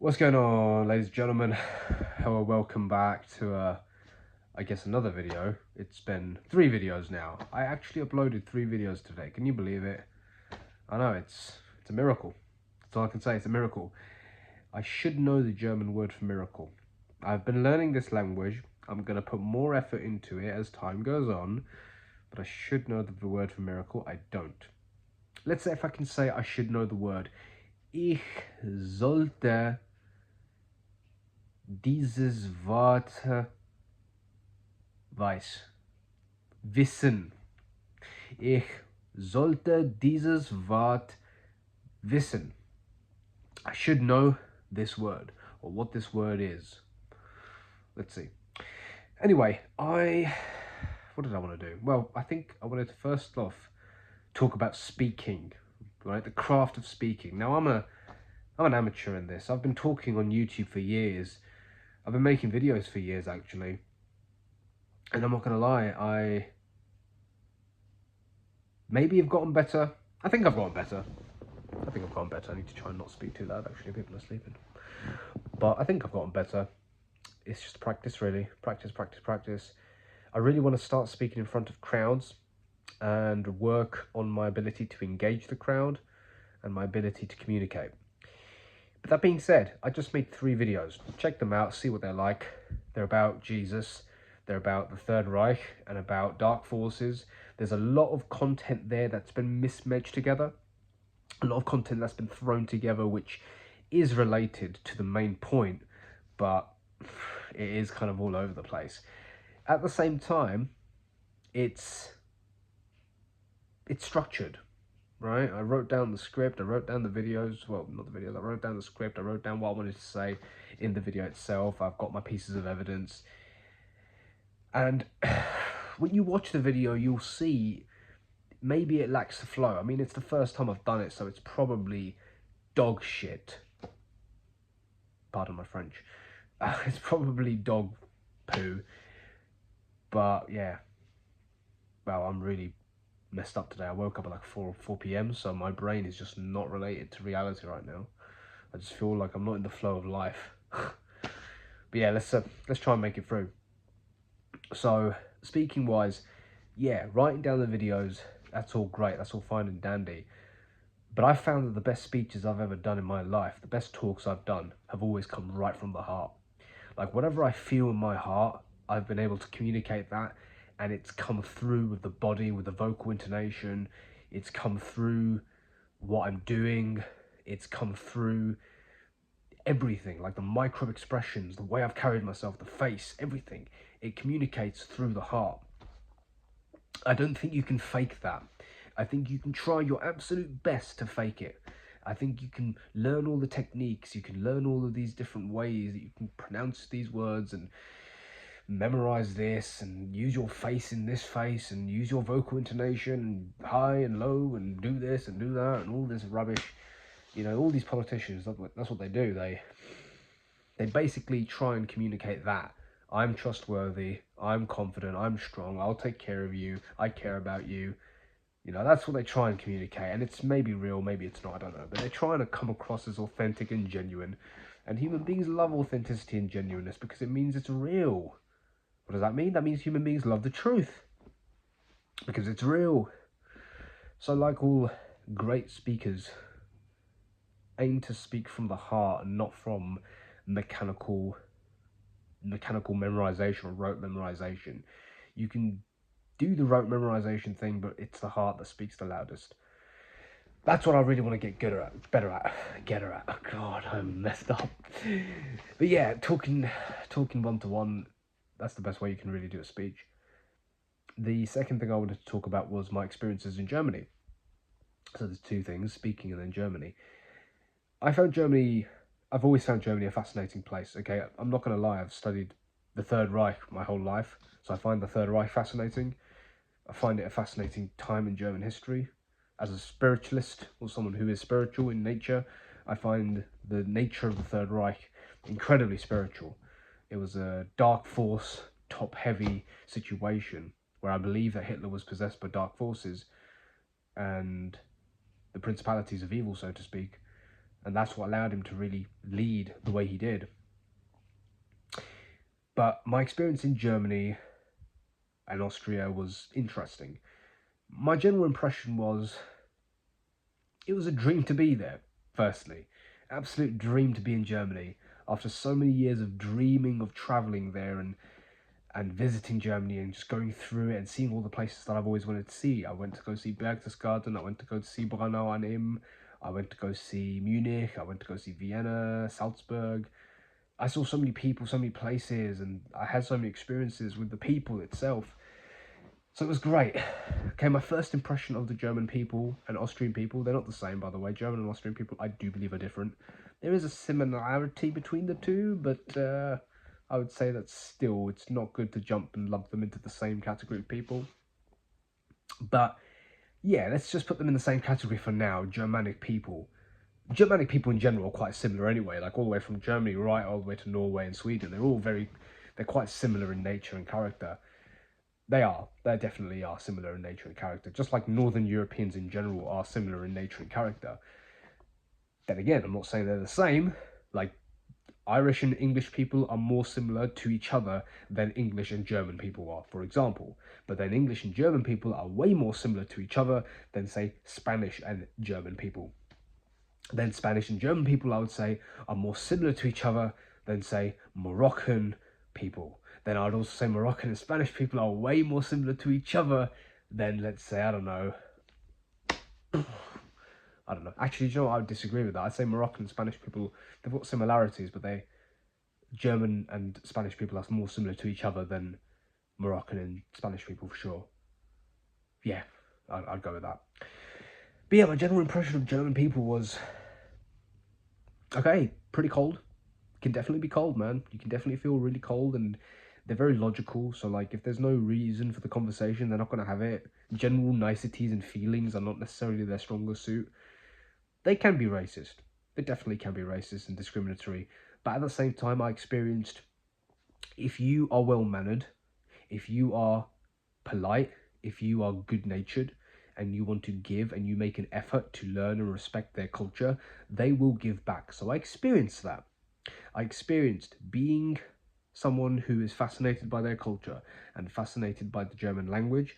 What's going on, ladies and gentlemen? Hello, welcome back to I guess another video. It's been 3 videos now. I actually uploaded 3 videos today. Can you believe it? I know, it's a miracle. That's all I can say, it's a miracle. I should know the German word for miracle. I've been learning this language. I'm gonna put more effort into it as time goes on, but I should know the word for miracle. I don't. Let's say if I can say I should know the word. Ich sollte dieses Wort wissen. Ich sollte dieses Wort wissen. I should know this word, or what this word is. Let's see. Anyway, what did I want to do? Well, I think I wanted to first off talk about speaking, right? The craft of speaking. Now, I'm an amateur in this. I've been talking on YouTube for years. I've been making videos for years, actually. And I'm not going to lie, I maybe have gotten better. I think I've gotten better. I need to try and not speak too loud, actually. People are sleeping. But I think I've gotten better. It's just practice, really. Practice. I really want to start speaking in front of crowds and work on my ability to engage the crowd and my ability to communicate. But that being said, I just made 3 videos. Check them out, see what they're like. They're about Jesus, they're about the Third Reich, and about dark forces. There's a lot of content there that's been mismatched together. A lot of content that's been thrown together which is related to the main point, but it is kind of all over the place. At the same time, it's structured, right? I wrote down the script, I wrote down the videos, well, not the videos, I wrote down the script, I wrote down what I wanted to say in the video itself, I've got my pieces of evidence. And when you watch the video, you'll see maybe it lacks the flow. I mean, it's the first time I've done it, so it's probably dog shit. Pardon my French. It's probably dog poo. But yeah, well, I'm really messed up today. I woke up at like 4 p.m, so my brain is just not related to reality right now. I just feel like I'm not in the flow of life. But yeah, let's try and make it through. So speaking wise, yeah, writing down the videos, that's all great, that's all fine and dandy. But I found that the best speeches I've ever done in my life, the best talks I've done, have always come right from the heart. Like, whatever I feel in my heart, I've been able to communicate that, and it's come through with the body, with the vocal intonation. It's come through what I'm doing. It's come through everything, like the micro expressions, the way I've carried myself, the face, everything. It communicates through the heart. I don't think you can fake that. I think you can try your absolute best to fake it. I think you can learn all the techniques, you can learn all of these different ways that you can pronounce these words and memorize this and use your face in this face and use your vocal intonation high and low and do this and do that and all this rubbish. You know, all these politicians, that's what they do. They basically try and communicate that. I'm trustworthy, I'm confident, I'm strong, I'll take care of you, I care about you. You know, that's what they try and communicate, and it's maybe real, maybe it's not, I don't know. But they're trying to come across as authentic and genuine. And human beings love authenticity and genuineness because it means it's real. What does that mean? That means human beings love the truth because it's real. So like all great speakers, aim to speak from the heart and not from mechanical memorization or rote memorization. You can do the rote memorization thing, but it's the heart that speaks the loudest. That's what I really want to get better at. Oh God, I'm messed up. But yeah, talking one-to-one, that's the best way you can really do a speech. The second thing I wanted to talk about was my experiences in Germany. So there's 2 things, speaking and then Germany. I've always found Germany a fascinating place, okay? I'm not going to lie, I've studied the Third Reich my whole life, so I find the Third Reich fascinating. I find it a fascinating time in German history. As a spiritualist, or someone who is spiritual in nature, I find the nature of the Third Reich incredibly spiritual. It was a dark force, top-heavy situation where I believe that Hitler was possessed by dark forces and the principalities of evil, so to speak. And that's what allowed him to really lead the way he did. But my experience in Germany and Austria was interesting. My general impression was it was a dream to be there, firstly. Absolute dream to be in Germany. After so many years of dreaming of traveling there and visiting Germany and just going through it and seeing all the places that I've always wanted to see. I went to go see Berchtesgaden, I went to go see Braunau an Inn, I went to go see Munich, I went to go see Vienna, Salzburg. I saw so many people, so many places, and I had so many experiences with the people itself. So it was great. Okay, my first impression of the German people and Austrian people, they're not the same, by the way. German and Austrian people, I do believe, are different. There is a similarity between the two, but I would say that still, it's not good to jump and lump them into the same category of people. But yeah, let's just put them in the same category for now, Germanic people. Germanic people in general are quite similar anyway, like all the way from Germany right all the way to Norway and Sweden. They're quite similar in nature and character. They definitely are similar in nature and character, just like Northern Europeans in general are similar in nature and character. Then again, I'm not saying they're the same. Like, Irish and English people are more similar to each other than English and German people are, for example. But then English and German people are way more similar to each other than, say, Spanish and German people. Then Spanish and German people, I would say, are more similar to each other than, say, Moroccan people. Then I'd also say Moroccan and Spanish people are way more similar to each other than, let's say, I don't know. Actually, you know what? I would disagree with that. I'd say Moroccan and Spanish people, they've got similarities, but German and Spanish people are more similar to each other than Moroccan and Spanish people, for sure. Yeah, I'd go with that. But yeah, my general impression of German people was, okay, pretty cold. Can definitely be cold, man. You can definitely feel really cold, and they're very logical. So, like, if there's no reason for the conversation, they're not going to have it. General niceties and feelings are not necessarily their strongest suit. They can be racist. They definitely can be racist and discriminatory. But at the same time, I experienced, if you are well-mannered, if you are polite, if you are good-natured, and you want to give and you make an effort to learn and respect their culture, they will give back. So I experienced that. I experienced being someone who is fascinated by their culture and fascinated by the German language.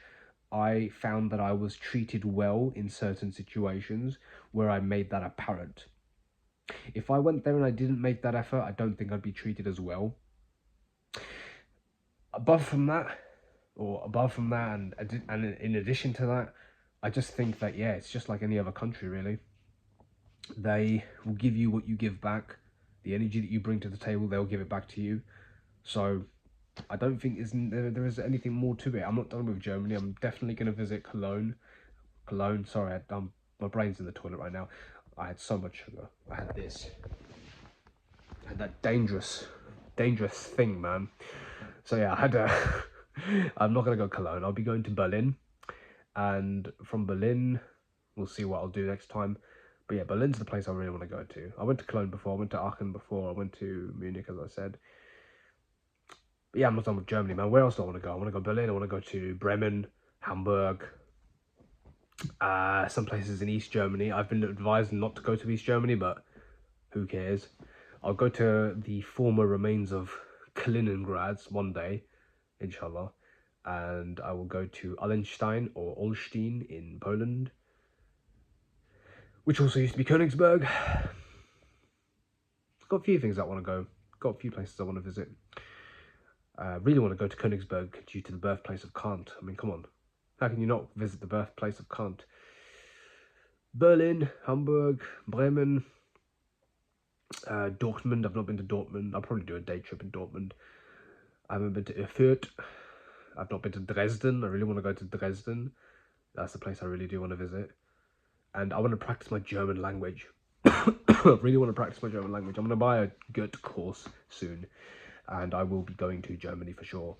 I found that I was treated well in certain situations where I made that apparent. If I went there and I didn't make that effort, I don't think I'd be treated as well. Above from that, and in addition to that, I just think that, yeah, it's just like any other country, really. They will give you what you give back. The energy that you bring to the table, they'll give it back to you. So I don't think there is anything more to it. I'm not done with Germany. I'm definitely going to visit Cologne. Sorry, my brain's in the toilet right now. I had so much sugar. I had this. I had that dangerous thing, man. So yeah, I had I'm not going to go Cologne. I'll be going to Berlin. And from Berlin, we'll see what I'll do next time. But yeah, Berlin's the place I really want to go to. I went to Cologne before, I went to Aachen before, I went to Munich, as I said. But yeah, I'm not done with Germany, man. Where else do I want to go? I want to go Berlin, I want to go to Bremen, Hamburg, some places in East Germany. I've been advised not to go to East Germany, but who cares? I'll go to the former remains of Kaliningrad one day, inshallah. And I will go to Allenstein or Olsztyn in Poland, which also used to be Königsberg. Got a few things I want to go. Got a few places I want to visit. Really want to go to Königsberg due to the birthplace of Kant. I mean, come on. How can you not visit the birthplace of Kant? Berlin, Hamburg, Bremen, Dortmund. I've not been to Dortmund. I'll probably do a day trip in Dortmund. I haven't been to Erfurt. I've not been to Dresden. I really want to go to Dresden. That's the place I really do want to visit. And I want to practice my German language. I really want to practice my German language. I'm going to buy a Goethe course soon. And I will be going to Germany for sure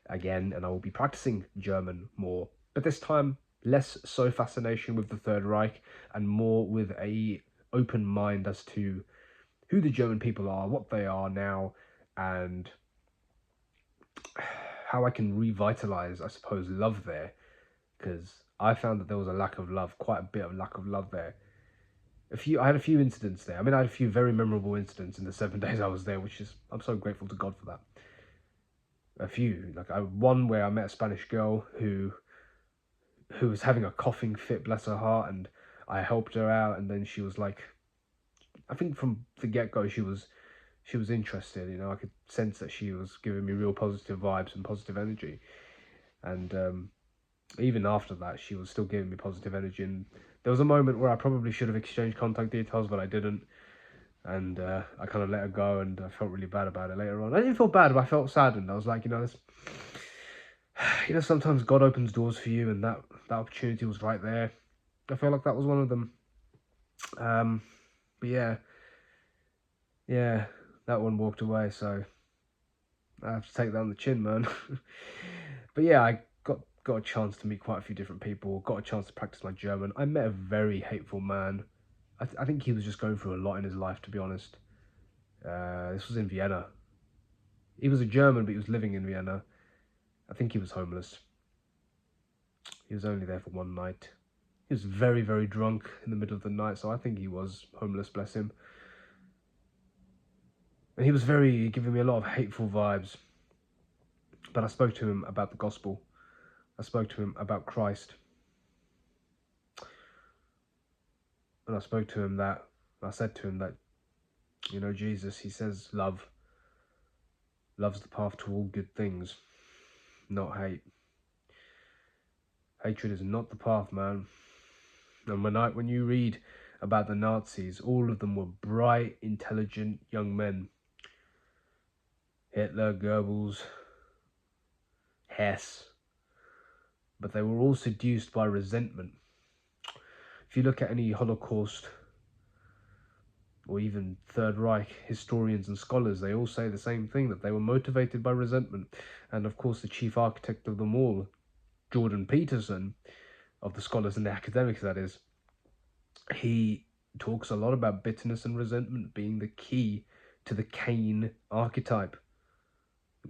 again. And I will be practicing German more. But this time, less so fascination with the Third Reich and more with a open mind as to who the German people are, what they are now, and how I can revitalize, I suppose, love there. Because I found that there was a lack of love, quite a bit of lack of love there. I had a few incidents there. I mean, I had a few very memorable incidents in the 7 days I was there, which is, I'm so grateful to God for that. A few, like one where I met a Spanish girl who was having a coughing fit, bless her heart, and I helped her out, and then she was like, I think from the get-go she was interested. You know, I could sense that she was giving me real positive vibes and positive energy, and even after that she was still giving me positive energy. And there was a moment where I probably should have exchanged contact details, but I didn't, and I kind of let her go, and I felt really bad about it later on. I didn't feel bad, but I felt saddened. I was like, sometimes God opens doors for you, and that opportunity was right there. I feel like that was one of them. But yeah, that one walked away, so I have to take that on the chin, man. But yeah, I got a chance to meet quite a few different people, got a chance to practice my German. I met a very hateful man. I think he was just going through a lot in his life, to be honest. This was in Vienna. He was a German, but he was living in Vienna. I think he was homeless. He was only there for one night. He was very, very drunk in the middle of the night, so I think he was homeless, bless him. And he was giving me a lot of hateful vibes. But I spoke to him about the gospel. I spoke to him about Christ. And I said to him that, Jesus, he says love's the path to all good things, not hate. Hatred is not the path, man. And when you read about the Nazis, all of them were bright, intelligent young men. Hitler, Goebbels, Hess. But they were all seduced by resentment. If you look at any Holocaust or even Third Reich historians and scholars, they all say the same thing, that they were motivated by resentment. And of course, the chief architect of them all, Jordan Peterson, of the scholars and the academics, that is, he talks a lot about bitterness and resentment being the key to the Cain archetype.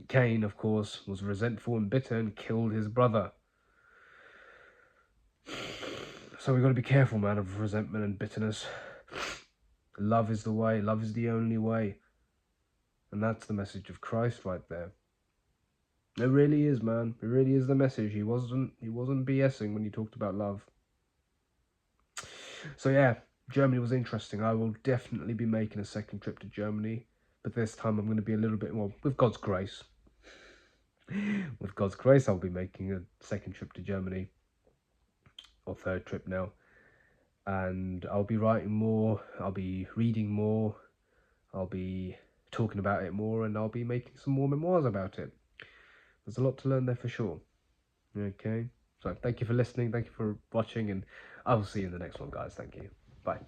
Cain, of course, was resentful and bitter and killed his brother. So we've got to be careful, man, of resentment and bitterness. Love is the way. Love is the only way. And that's the message of Christ right there. It really is, man. It really is the message. He wasn't BSing when he talked about love. So yeah, Germany was interesting. I will definitely be making a second trip to Germany, but this time I'm going to be a little bit more, with God's grace. With God's grace, I'll be making a second trip to Germany, or third trip now. And I'll be writing more, I'll be reading more, I'll be talking about it more, and I'll be making some more memoirs about it. There's a lot to learn there for sure. Okay, so thank you for listening, thank you for watching, and I will see you in the next one, guys. Thank you. Bye.